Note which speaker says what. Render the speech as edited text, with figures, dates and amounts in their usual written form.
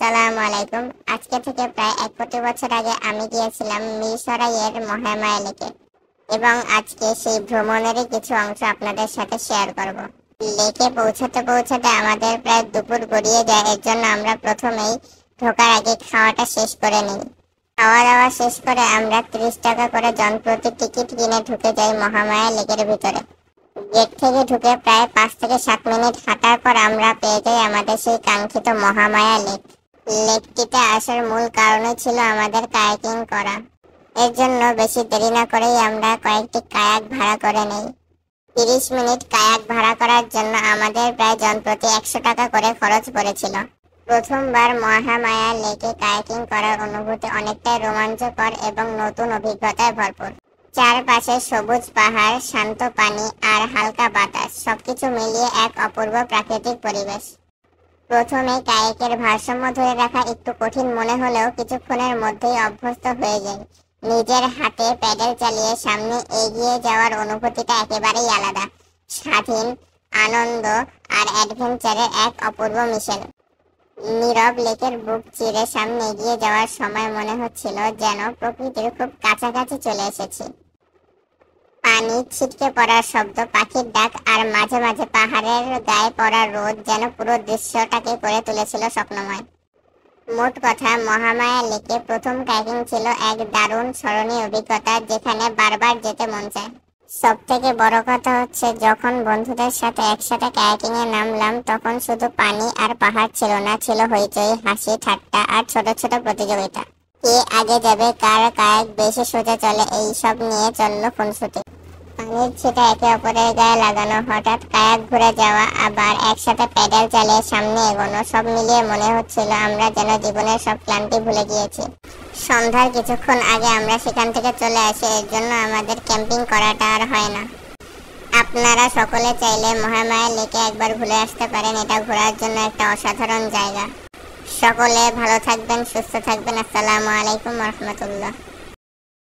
Speaker 1: সালামু আলাইকুম। আজকে থেকে প্রায় ১ কোটি বছর আগে আমি গিয়েছিলাম মিরসরাইয়ের মহামায়া লেকে এবং আজকে সেই ভ্রমণেরই কিছু অংশ আপনাদের সাথে শেয়ার করব। লেকে পৌঁছাতে পৌঁছাতে আমাদের প্রায় দুপুর গড়িয়ে যায়। এর জন্য আমরা প্রথমেই ঢোকার আগে খাওয়াটা শেষ করে নিই। খাওয়া দাওয়া শেষ করে আমরা ৩০ টাকা করে জনপ্রতি টিকিট কিনে ঢুকে যাই মহামায়া লেকের ভিতরে। গেট থেকে ঢুকে প্রায় ৫ থেকে ৭ মিনিট হাঁটার পর আমরা পেয়ে যাই আমাদের সেই কাঙ্ক্ষিত মহামায়া লেক। লেকটিতে আসার মূল কারণই ছিল আমাদের কায়াকিং করা। এর জন্য বেশি দেরি না করেই আমরা কয়েকটি কায়াক ভাড়া করে নেই। ৩০ মিনিট কায়াক ভাড়া করার জন্য আমাদের প্রায় জনপ্রতি ১০০ টাকা করে খরচ পড়েছিল। প্রথমবার মহামায়া লেকে কায়াকিং করার অনুভূতি অনেকটাই রোমাঞ্চকর এবং নতুন অভিজ্ঞতায় ভরপুর। চারপাশে সবুজ পাহাড়, শান্ত পানি আর হালকা বাতাস, সবকিছু মিলিয়ে এক অপূর্ব প্রাকৃতিক পরিবেশ। প্রথমে কায়াকের ভারসাম্য ধরে রাখা একটু কঠিন মনে হলেও কিছুক্ষণের মধ্যেই অভ্যস্ত হয়ে যায়। নিজের হাতে প্যাডেল চালিয়ে সামনে এগিয়ে যাওয়ার অনুভূতিটা একেবারেই আলাদা। স্বাধীন, আনন্দ আর অ্যাডভেঞ্চারের এক অপূর্ব মিশেল। নীরব লেকের বুক চিরে সামনে এগিয়ে যাওয়ার সময় মনে হচ্ছিল যেন প্রকৃতির খুব কাছাকাছি চলে এসেছি। পানি ছিটকে পড়ার শব্দ, পাখির ডাক আর মাঝে মাঝে পাহাড়ের গায়ে পড়া রোদ যেন পুরো দৃশ্যটাকে করে তুলেছিল স্বপ্নময়। মোট কথা, মহামায়া লেকে প্রথম কায়াকিং ছিল এক দারুণ স্মরণীয় অভিজ্ঞতা, যেখানে বারবার যেতে মন চায়। সব থেকে বড় কথা হচ্ছে, যখন বন্ধুদের সাথে একসাথে কায়াকিং এ নামলাম তখন শুধু পানি আর পাহাড় ছিল না, ছিল হইচই, হাসি, ঠাট্টা আর ছোট ছোট প্রতিযোগিতা। কে আগে যাবে, কার কায়াক বেশি সোজা চলে, এই সব নিয়ে চললো খুনসুটি। পানির ছিটা একে অপরের গায়ে লাগানো, হঠাৎ কায়াক ঘুরে যাওয়া, আবার একসাথে প্যাডেল চালিয়ে সামনে এগোনো, সব মিলিয়ে মনে হচ্ছিল আমরা যেন জীবনের সব ক্লান্তি ভুলে গিয়েছি। সন্ধ্যার কিছুক্ষণ আগে আমরা সেখান থেকে চলে আসি, এর জন্য আমাদের ক্যাম্পিং করাটা আর হয় না। আপনারা সকলে চাইলে মহামায়া লেকে একবার ঘুরে আসতে পারেন। এটা ঘোরার জন্য একটা অসাধারণ জায়গা। সকলে ভালো থাকবেন, সুস্থ থাকবেন। আসসালামু আলাইকুম রহমতুল্লাহ।